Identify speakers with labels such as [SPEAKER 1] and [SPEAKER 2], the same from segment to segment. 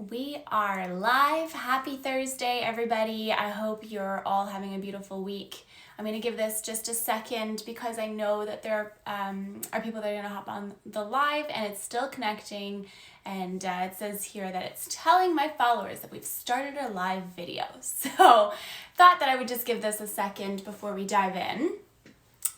[SPEAKER 1] We are live. Happy Thursday, everybody. I hope you're all having a beautiful week. I'm going to give this just a second because I know that there are people that are going to hop on the live and it's still connecting. And it says here that it's telling my followers that we've started a live video. So thought that I would just give this a second before we dive in.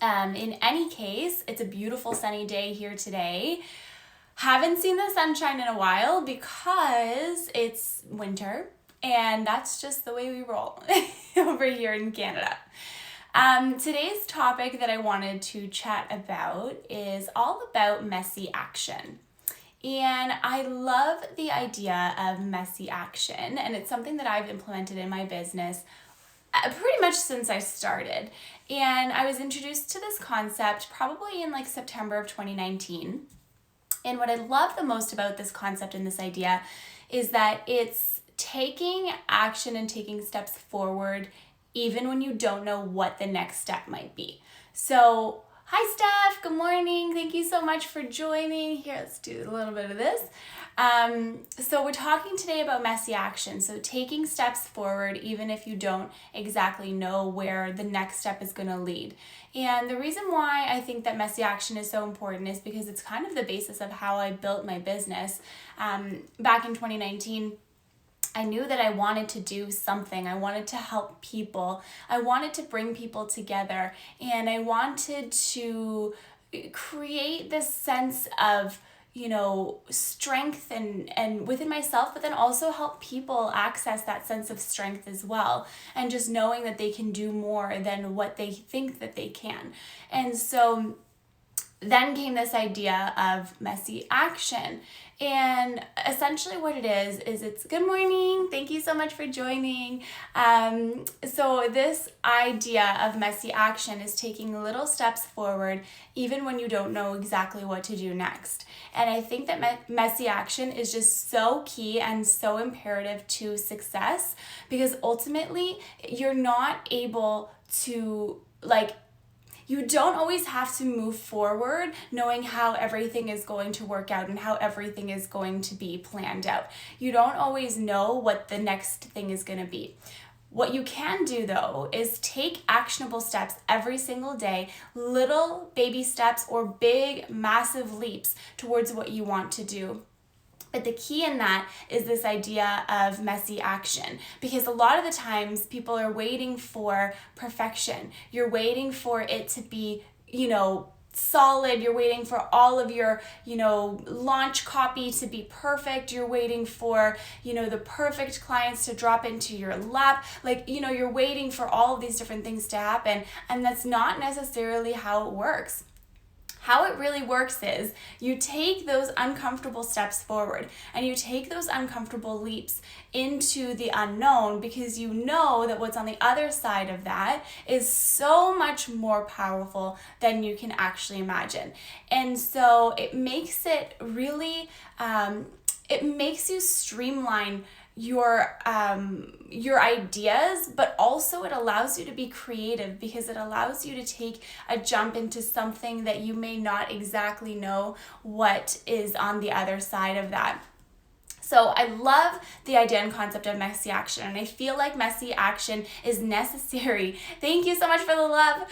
[SPEAKER 1] In any case, it's a beautiful sunny day here today. Haven't seen the sunshine in a while because it's winter and that's just the way we roll over here in Canada. Today's topic that I wanted to chat about is all about messy action. And I love the idea of messy action, and it's something that I've implemented in my business pretty much since I started. And I was introduced to this concept probably in September of 2019. And what I love the most about this concept and this idea is that it's taking action and taking steps forward even when you don't know what the next step might be. So, hi Steph, good morning. Thank you so much for joining. Here, let's do a little bit of this. So we're talking today about messy action. So taking steps forward even if you don't exactly know where the next step is going to lead. And the reason why I think that messy action is so important is because it's kind of the basis of how I built my business. Back in 2019, I knew that I wanted to do something. I wanted to help people. I wanted to bring people together. And I wanted to create this sense of strength and within myself, but then also help people access that sense of strength as well. And just knowing that they can do more than what they think that they can. And so then came this idea of messy action. And essentially what it is it's good morning. Thank you so much for joining. So this idea of messy action is taking little steps forward even when you don't know exactly what to do next. And I think that messy action is just so key and so imperative to success because ultimately you're not able to you don't always have to move forward knowing how everything is going to work out and how everything is going to be planned out. You don't always know what the next thing is going to be. What you can do though is take actionable steps every single day, little baby steps or big, massive leaps towards what you want to do. But the key in that is this idea of messy action, because a lot of the times people are waiting for perfection. You're waiting for it to be, solid. You're waiting for all of your, launch copy to be perfect. You're waiting for, the perfect clients to drop into your lap. You're waiting for all of these different things to happen. And that's not necessarily how it works. How it really works is you take those uncomfortable steps forward and you take those uncomfortable leaps into the unknown because you know that what's on the other side of that is so much more powerful than you can actually imagine. And so it makes it really, it makes you streamline your ideas, but also it allows you to be creative because it allows you to take a jump into something that you may not exactly know what is on the other side of that. So I love the idea and concept of messy action, and I feel like messy action is necessary. Thank you so much for the love.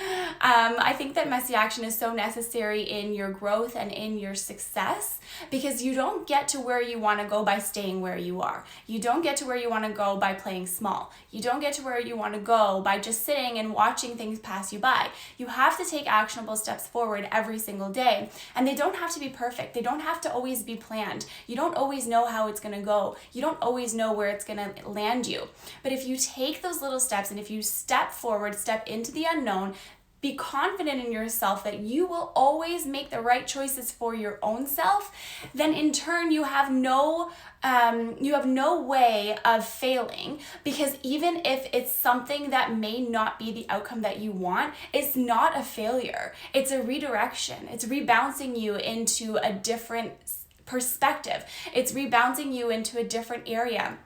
[SPEAKER 1] I think that messy action is so necessary in your growth and in your success because you don't get to where you want to go by staying where you are. You don't get to where you want to go by playing small. You don't get to where you want to go by just sitting and watching things pass you by. You have to take actionable steps forward every single day, and they don't have to be perfect. They don't have to always be planned. You don't always know how it's going to go. You don't always know where it's going to land you. But if you take those little steps and if you step forward, step into the unknown, be confident in yourself that you will always make the right choices for your own self, then in turn you have no way of failing, because even if it's something that may not be the outcome that you want, it's not a failure. It's a redirection. It's rebouncing you into a different perspective. It's rebouncing you into a different area.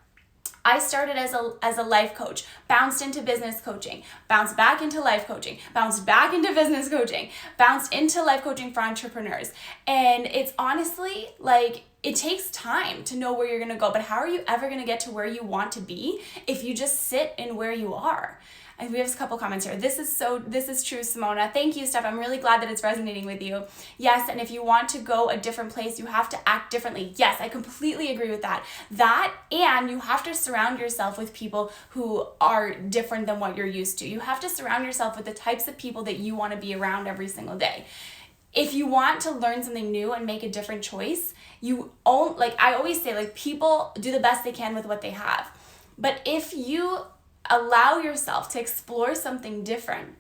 [SPEAKER 1] I started as a life coach, bounced into business coaching, bounced back into life coaching, bounced back into business coaching, bounced into life coaching for entrepreneurs. And it's honestly like it takes time to know where you're going to go, but how are you ever going to get to where you want to be if you just sit in where you are? And we have a couple comments here. This is true, Simona. Thank you, Steph. I'm really glad that it's resonating with you. Yes, and if you want to go a different place, you have to act differently. Yes, I completely agree with that. And you have to surround yourself with people who are different than what you're used to. You have to surround yourself with the types of people that you want to be around every single day. If you want to learn something new and make a different choice, I always say, like, people do the best they can with what they have. But if you allow yourself to explore something different,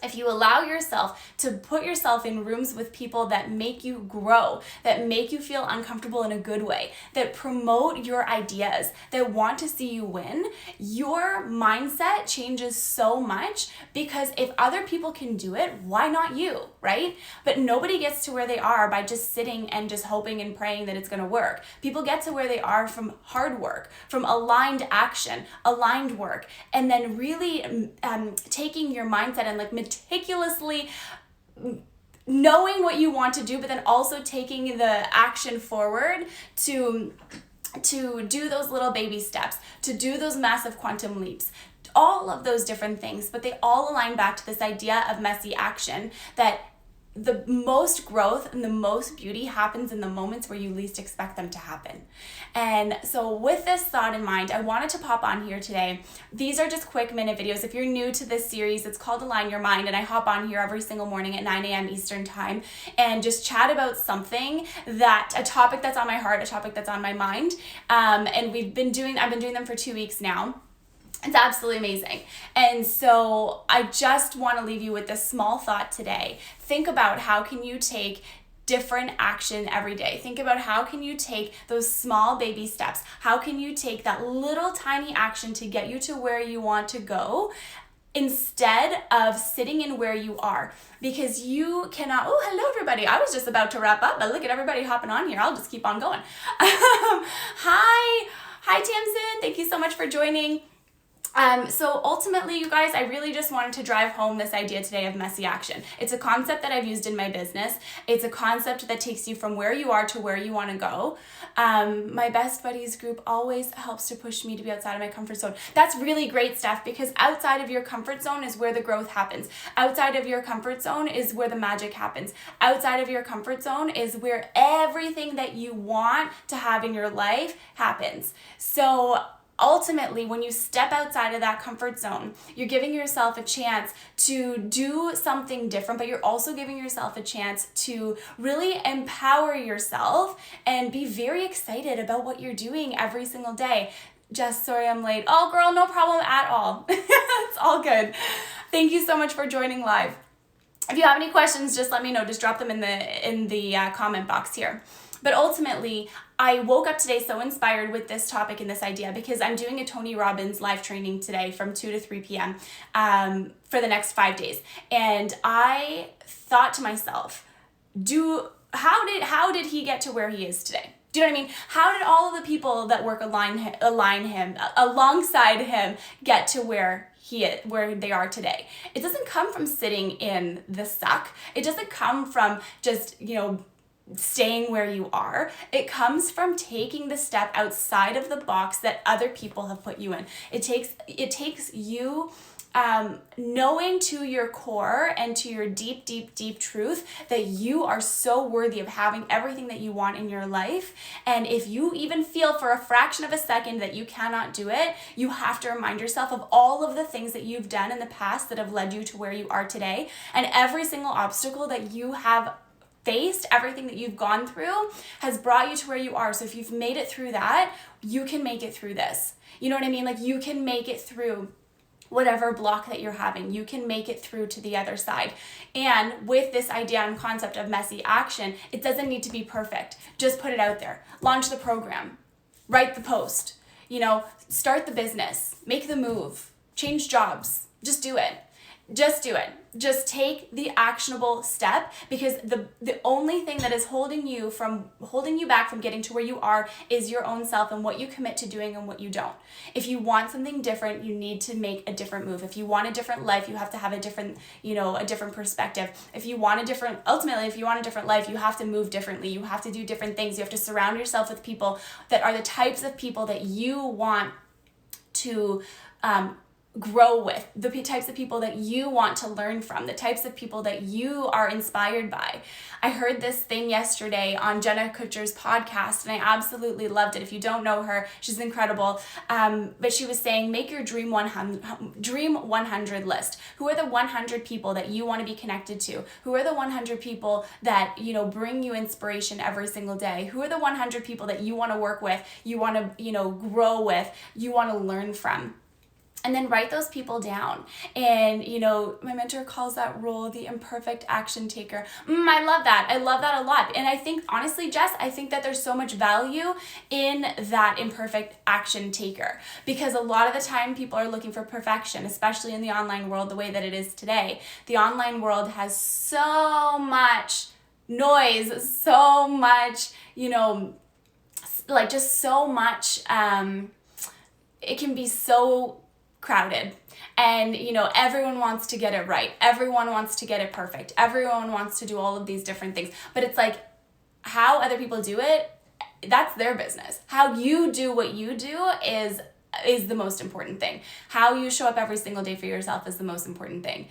[SPEAKER 1] if you allow yourself to put yourself in rooms with people that make you grow, that make you feel uncomfortable in a good way, that promote your ideas, that want to see you win, your mindset changes so much, because if other people can do it, why not you, right? But nobody gets to where they are by just sitting and just hoping and praying that it's going to work. People get to where they are from hard work, from aligned action, aligned work, and then really taking your mindset and meticulously knowing what you want to do, but then also taking the action forward to do those little baby steps, to do those massive quantum leaps, all of those different things. But they all align back to this idea of messy action, that the most growth and the most beauty happens in the moments where you least expect them to happen. And so with this thought in mind, I wanted to pop on here today. These are just quick minute videos. If you're new to this series, it's called Align Your Mind, and I hop on here every single morning at 9 a.m. Eastern time and just chat about something, a topic that's on my heart, a topic that's on my mind. And I've been doing them for 2 weeks now. It's absolutely amazing. And so I just want to leave you with this small thought today. Think about how can you take different action every day. Think about how can you take those small baby steps. How can you take that little tiny action to get you to where you want to go, instead of sitting in where you are. Because you cannot, oh, hello everybody. I was just about to wrap up, but look at everybody hopping on here. I'll just keep on going. Hi Tamsin. Thank you so much for joining. So ultimately, you guys, I really just wanted to drive home this idea today of messy action. It's a concept that I've used in my business. It's a concept that takes you from where you are to where you want to go. My best buddies group always helps to push me to be outside of my comfort zone. That's really great stuff, because outside of your comfort zone is where the growth happens. Outside of your comfort zone is where the magic happens. Outside of your comfort zone is where everything that you want to have in your life happens. So ultimately, when you step outside of that comfort zone, you're giving yourself a chance to do something different, but you're also giving yourself a chance to really empower yourself and be very excited about what you're doing every single day. Jess, sorry I'm late. Oh girl, no problem at all. It's all good. Thank you so much for joining live. If you have any questions, just let me know. Just drop them in the comment box here. But ultimately, I woke up today so inspired with this topic and this idea, because I'm doing a Tony Robbins live training today from 2 to 3 p.m. For the next 5 days. And I thought to myself, how did he get to where he is today? Do you know what I mean? How did all of the people that work alongside him get to where they are today? It doesn't come from sitting in the suck. It doesn't come from just, staying where you are. It comes from taking the step outside of the box that other people have put you in. It takes you knowing to your core and to your deep, deep, deep truth that you are so worthy of having everything that you want in your life. And if you even feel for a fraction of a second that you cannot do it, you have to remind yourself of all of the things that you've done in the past that have led you to where you are today. And every single obstacle that you have faced, everything that you've gone through has brought you to where you are. So if you've made it through that, you can make it through this. You know what I mean? Like, you can make it through whatever block that you're having. You can make it through to the other side. And with this idea and concept of messy action, it doesn't need to be perfect. Just put it out there. Launch the program. Write the post. Start the business. Make the move. Change jobs. Just do it. Just do it. Just take the actionable step, because the only thing that is holding you back from getting to where you are is your own self and what you commit to doing and what you don't. If you want something different, you need to make a different move. If you want a different life, you have to have a different perspective. If you want a different life, you have to move differently. You have to do different things. You have to surround yourself with people that are the types of people that you want to grow with, the types of people that you want to learn from, the types of people that you are inspired by. I heard this thing yesterday on Jenna Kutcher's podcast, and I absolutely loved it. If you don't know her, she's incredible. But she was saying, make your dream 100 list. Who are the 100 people that you want to be connected to? Who are the 100 people that, bring you inspiration every single day? Who are the 100 people that you want to work with, you want to, grow with, you want to learn from? And then write those people down. And, my mentor calls that role the imperfect action taker. I love that. I love that a lot. And I think, honestly, Jess, I think that there's so much value in that imperfect action taker, because a lot of the time people are looking for perfection, especially in the online world, the way that it is today. The online world has so much noise, so much, just so much, it can be so crowded, and everyone wants to get it right, everyone wants to get it perfect, everyone wants to do all of these different things, but it's like, how other people do it, that's their business. How you do what you do is the most important thing. How you show up every single day for yourself is the most important thing.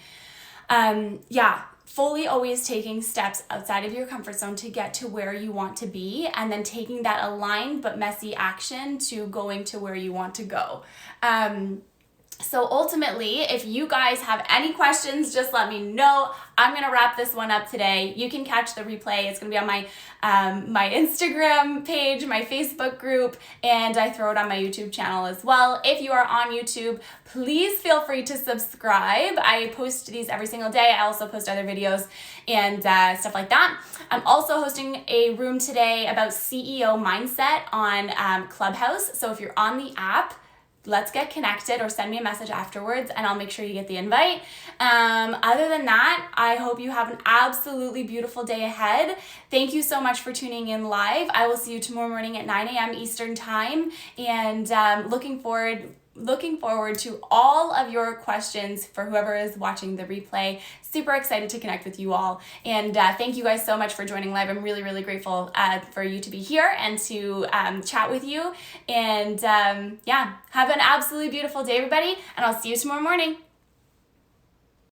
[SPEAKER 1] Fully always taking steps outside of your comfort zone to get to where you want to be, and then taking that aligned but messy action to going to where you want to go. So ultimately, if you guys have any questions, just let me know. I'm going to wrap this one up today. You can catch the replay. It's going to be on my Instagram page, my Facebook group, and I throw it on my YouTube channel as well. If you are on YouTube, please feel free to subscribe. I post these every single day. I also post other videos and stuff like that. I'm also hosting a room today about CEO mindset on Clubhouse. So if you're on the app, let's get connected, or send me a message afterwards and I'll make sure you get the invite. Other than that, I hope you have an absolutely beautiful day ahead. Thank you so much for tuning in live. I will see you tomorrow morning at 9 a.m. Eastern time, and looking forward to all of your questions for whoever is watching the replay. Super excited to connect with you all. And thank you guys so much for joining live. I'm really, really grateful for you to be here and to chat with you. And have an absolutely beautiful day, everybody. And I'll see you tomorrow morning.